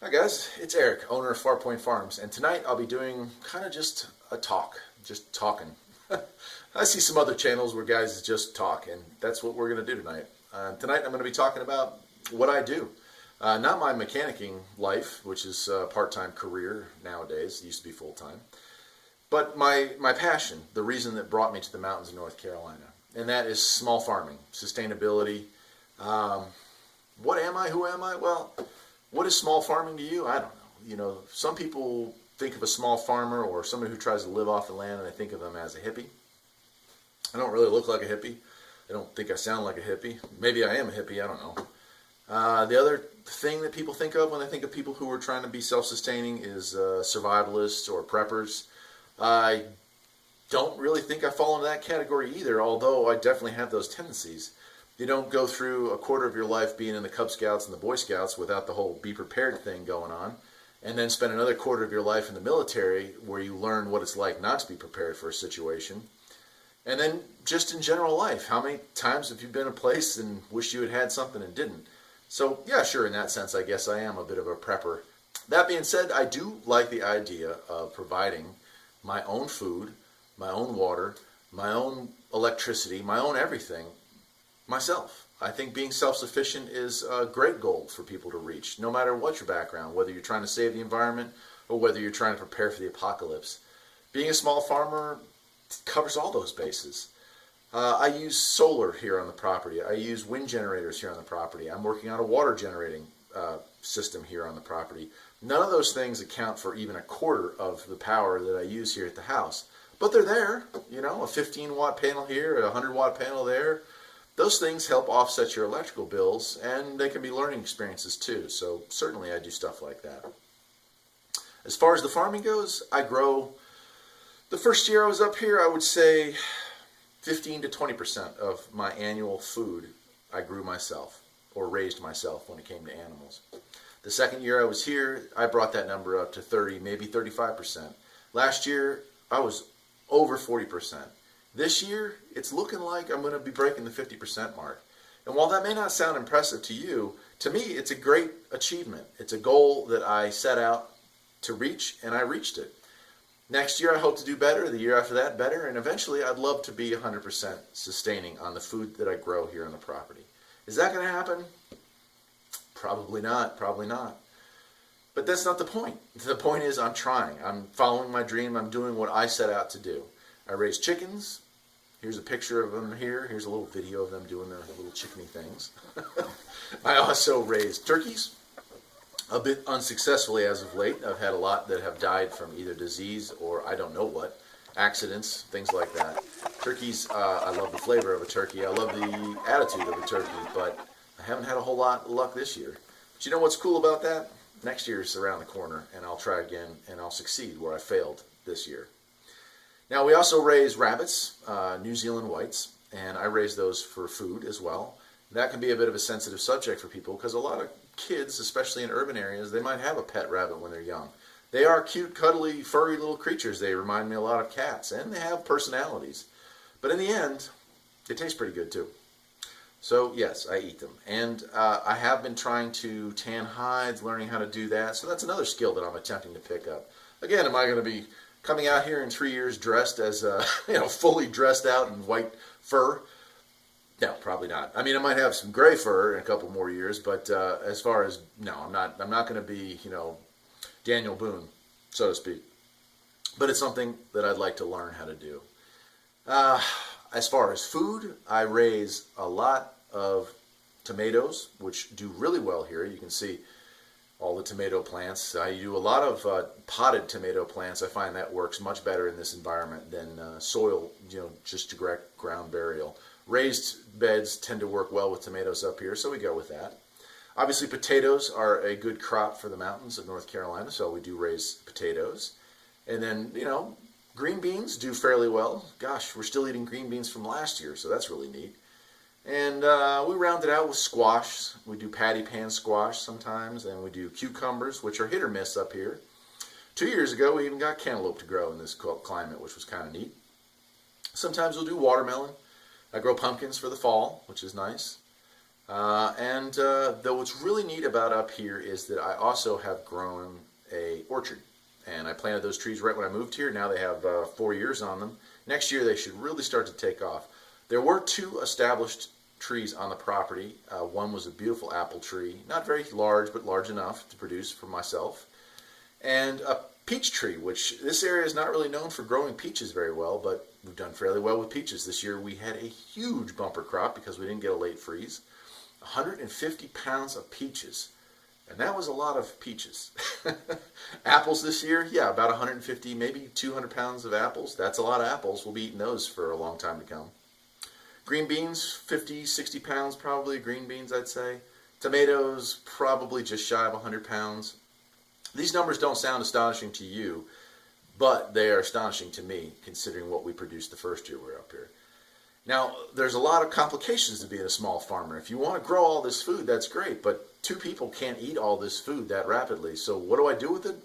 Hi guys, it's Eric, owner of Far Point Farms, and tonight I'll be doing kind of just a talk, just talking. I see some other channels where guys just talk, and that's what we're going to do tonight. Tonight I'm going to be talking about what I do. Not my mechanicking life, which is a part-time career nowadays, it used to be full-time, but my passion, the reason that brought me to the mountains of North Carolina, and that is small farming, sustainability. What am I? Who am I? Well, what is small farming to you? I don't know. You know, some people think of a small farmer or somebody who tries to live off the land and they think of them as a hippie. I don't really look like a hippie. I don't think I sound like a hippie. Maybe I am a hippie, I don't know. The other thing that people think of when they think of people who are trying to be self-sustaining is survivalists or preppers. I don't really think I fall into that category either, although I definitely have those tendencies. You don't go through a quarter of your life being in the Cub Scouts and the Boy Scouts without the whole be prepared thing going on, and then spend another quarter of your life in the military where you learn what it's like not to be prepared for a situation. And then just in general life, how many times have you been in a place and wished you had had something and didn't? So yeah, sure, in that sense, I guess I am a bit of a prepper. That being said, I do like the idea of providing my own food, my own water, my own electricity, my own everything myself. I think being self-sufficient is a great goal for people to reach, no matter what your background, whether you're trying to save the environment or whether you're trying to prepare for the apocalypse. Being a small farmer covers all those bases. I use solar here on the property. I use wind generators here on the property. I'm working on a water generating system here on the property. None of those things account for even a quarter of the power that I use here at the house. But they're there, you know, a 15-watt panel here, a 100-watt panel there. Those things help offset your electrical bills, and they can be learning experiences too. So certainly I do stuff like that. As far as the farming goes, I grow. The first year I was up here, I would say 15 to 20% of my annual food I grew myself or raised myself when it came to animals. The second year I was here, I brought that number up to 30, maybe 35%. Last year, I was over 40%. This year, it's looking like I'm going to be breaking the 50% mark. And while that may not sound impressive to you, to me, it's a great achievement. It's a goal that I set out to reach, and I reached it. Next year, I hope to do better. The year after that, better. And eventually, I'd love to be 100% sustaining on the food that I grow here on the property. Is that going to happen? Probably not. Probably not. But that's not the point. The point is I'm trying. I'm following my dream. I'm doing what I set out to do. I raise chickens. Here's a picture of them here. Here's a little video of them doing their little chickeny things. I also raised turkeys, a bit unsuccessfully as of late. I've had a lot that have died from either disease or I don't know what, accidents, things like that. Turkeys, I love the flavor of a turkey. I love the attitude of a turkey, but I haven't had a whole lot of luck this year. But you know what's cool about that? Next year is around the corner, and I'll try again, and I'll succeed where I failed this year. Now, we also raise rabbits, New Zealand whites, and I raise those for food as well. That can be a bit of a sensitive subject for people because a lot of kids, especially in urban areas, they might have a pet rabbit when they're young. They are cute, cuddly, furry little creatures. They remind me a lot of cats, and they have personalities. But in the end, they taste pretty good too. So yes, I eat them. And I have been trying to tan hides, learning how to do that. So that's another skill that I'm attempting to pick up. Again, am I going to be coming out here in 3 years dressed as, fully dressed out in white fur? No, probably not. I mean, I might have some gray fur in a couple more years, but as far as, no, I'm not going to be, Daniel Boone, so to speak. But it's something that I'd like to learn how to do. As far as food, I raise a lot of tomatoes, which do really well here. You can see all the tomato plants. I do a lot of potted tomato plants. I find that works much better in this environment than soil, just direct ground burial. Raised beds tend to work well with tomatoes up here, so we go with that. Obviously, potatoes are a good crop for the mountains of North Carolina, so we do raise potatoes. And then, green beans do fairly well. Gosh, we're still eating green beans from last year, so that's really neat. And we round it out with squash. We do patty pan squash sometimes, and we do cucumbers, which are hit or miss up here. 2 years ago, we even got cantaloupe to grow in this climate, which was kind of neat. Sometimes we'll do watermelon. I grow pumpkins for the fall, which is nice. Though what's really neat about up here is that I also have grown a orchard. And I planted those trees right when I moved here. Now they have 4 years on them. Next year they should really start to take off. There were 2 established trees on the property. One was a beautiful apple tree, not very large, but large enough to produce for myself. And a peach tree, which this area is not really known for growing peaches very well, but we've done fairly well with peaches. This year we had a huge bumper crop because we didn't get a late freeze. 150 pounds of peaches. And that was a lot of peaches. Apples this year, yeah, about 150, maybe 200 pounds of apples. That's a lot of apples. We'll be eating those for a long time to come. Green beans, 50, 60 pounds probably, green beans I'd say. Tomatoes, probably just shy of 100 pounds. These numbers don't sound astonishing to you, but they are astonishing to me, considering what we produced the first year we were up here. Now, there's a lot of complications to being a small farmer. If you want to grow all this food, that's great, but 2 people can't eat all this food that rapidly. So what do I do with it?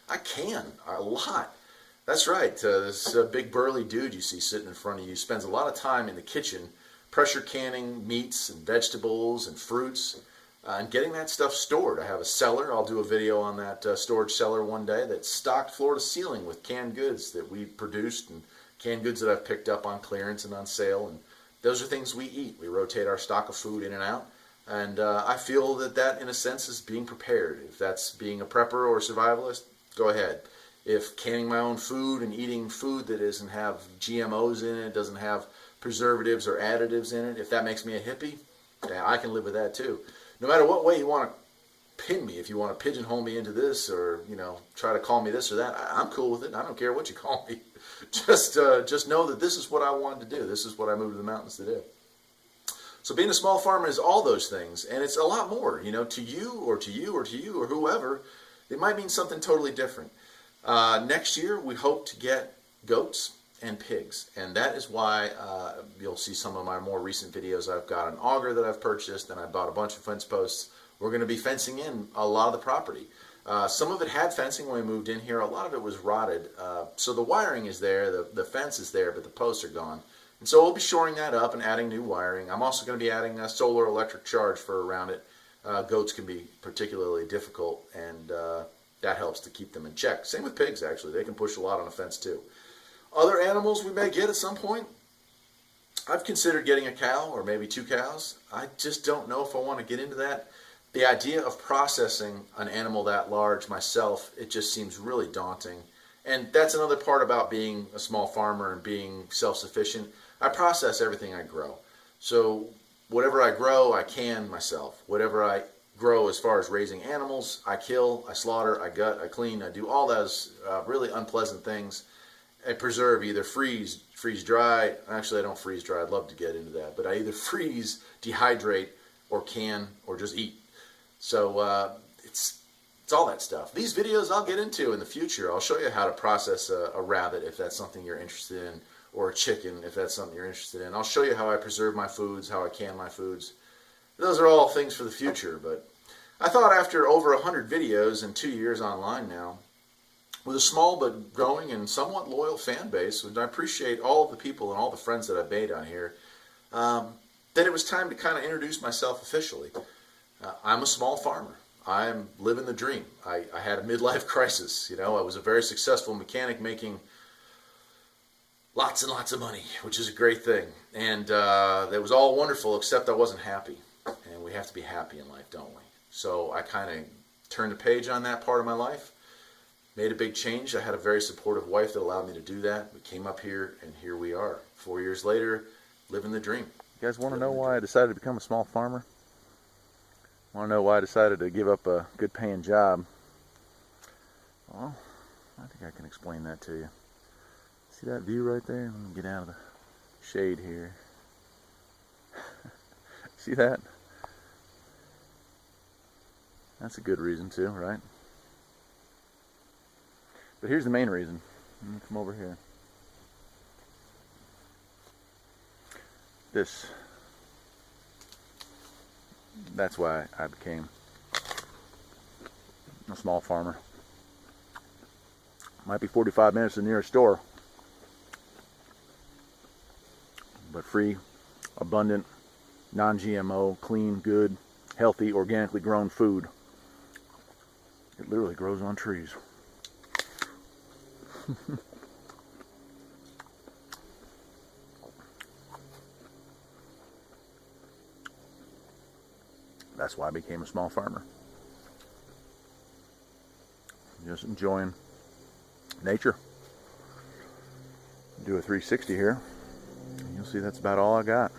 I can, a lot. That's right, this big burly dude you see sitting in front of you spends a lot of time in the kitchen pressure canning meats and vegetables and fruits and getting that stuff stored. I have a cellar. I'll do a video on that storage cellar one day that's stocked floor to ceiling with canned goods that we produced and canned goods that I've picked up on clearance and on sale. And those are things we eat. We rotate our stock of food in and out. And I feel that in a sense is being prepared. If that's being a prepper or a survivalist, go ahead. If canning my own food and eating food that doesn't have GMOs in it, doesn't have preservatives or additives in it, if that makes me a hippie, yeah, I can live with that too. No matter what way you want to pin me, if you want to pigeonhole me into this or, try to call me this or that, I'm cool with it. I don't care what you call me. Just know that this is what I wanted to do. This is what I moved to the mountains to do. So being a small farmer is all those things, and it's a lot more. To you or to you or to you or whoever, it might mean something totally different. Next year, we hope to get goats and pigs, and that is why you'll see some of my more recent videos. I've got an auger that I've purchased, and I bought a bunch of fence posts. We're going to be fencing in a lot of the property. Some of it had fencing when we moved in here. A lot of it was rotted. So the wiring is there, the fence is there, but the posts are gone. And so we'll be shoring that up and adding new wiring. I'm also going to be adding a solar electric charge for around it. Goats can be particularly difficult, and that helps to keep them in check. Same with pigs, actually. They can push a lot on a fence, too. Other animals we may get at some point. I've considered getting a cow or maybe 2 cows. I just don't know if I want to get into that. The idea of processing an animal that large myself, it just seems really daunting. And that's another part about being a small farmer and being self-sufficient. I process everything I grow. So whatever I grow, I can myself. Whatever I grow as far as raising animals, I kill, I slaughter, I gut, I clean, I do all those really unpleasant things. I preserve, either freeze dry. Actually, I don't freeze dry. I'd love to get into that. But I either freeze, dehydrate, or can, or just eat. So it's all that stuff. These videos I'll get into in the future. I'll show you how to process a rabbit if that's something you're interested in, or a chicken if that's something you're interested in. I'll show you how I preserve my foods, how I can my foods. Those are all things for the future, but I thought after over 100 videos and 2 years online now, with a small but growing and somewhat loyal fan base, and I appreciate all of the people and all the friends that I've made on here, that it was time to kind of introduce myself officially. I'm a small farmer. I'm living the dream. I had a midlife crisis. I was a very successful mechanic making lots and lots of money, which is a great thing. And it was all wonderful, except I wasn't happy. And we have to be happy in life, don't we? So I kind of turned a page on that part of my life, made a big change. I had a very supportive wife that allowed me to do that. We came up here, and here we are. 4 years later, living the dream. You guys want to know why I decided to become a small farmer? Want to know why I decided to give up a good paying job? Well, I think I can explain that to you. See that view right there? Let me get out of the shade here. See that? That's a good reason too, right? But here's the main reason. Let me come over here. That's why I became a small farmer. Might be 45 minutes to the nearest store, but free, abundant, non-GMO, clean, good, healthy, organically grown food. It literally grows on trees. That's why I became a small farmer. Just enjoying nature. Do a 360 here. You'll see that's about all I got.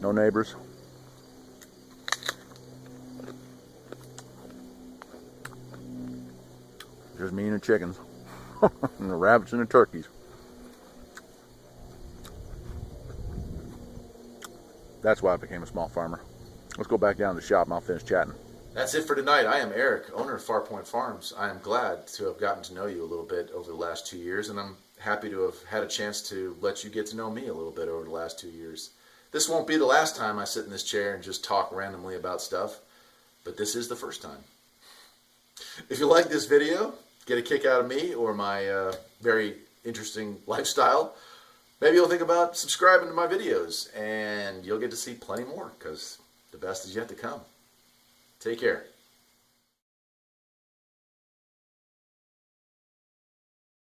No neighbors. Just me and the chickens. And the rabbits and the turkeys. That's why I became a small farmer. Let's go back down to the shop and I'll finish chatting. That's it for tonight. I am Eric, owner of Farpoint Farms. I am glad to have gotten to know you a little bit over the last 2 years, and I'm happy to have had a chance to let you get to know me a little bit over the last 2 years. This won't be the last time I sit in this chair and just talk randomly about stuff, but this is the first time. If you like this video, get a kick out of me or my very interesting lifestyle, maybe you'll think about subscribing to my videos, and you'll get to see plenty more, because the best is yet to come. Take care.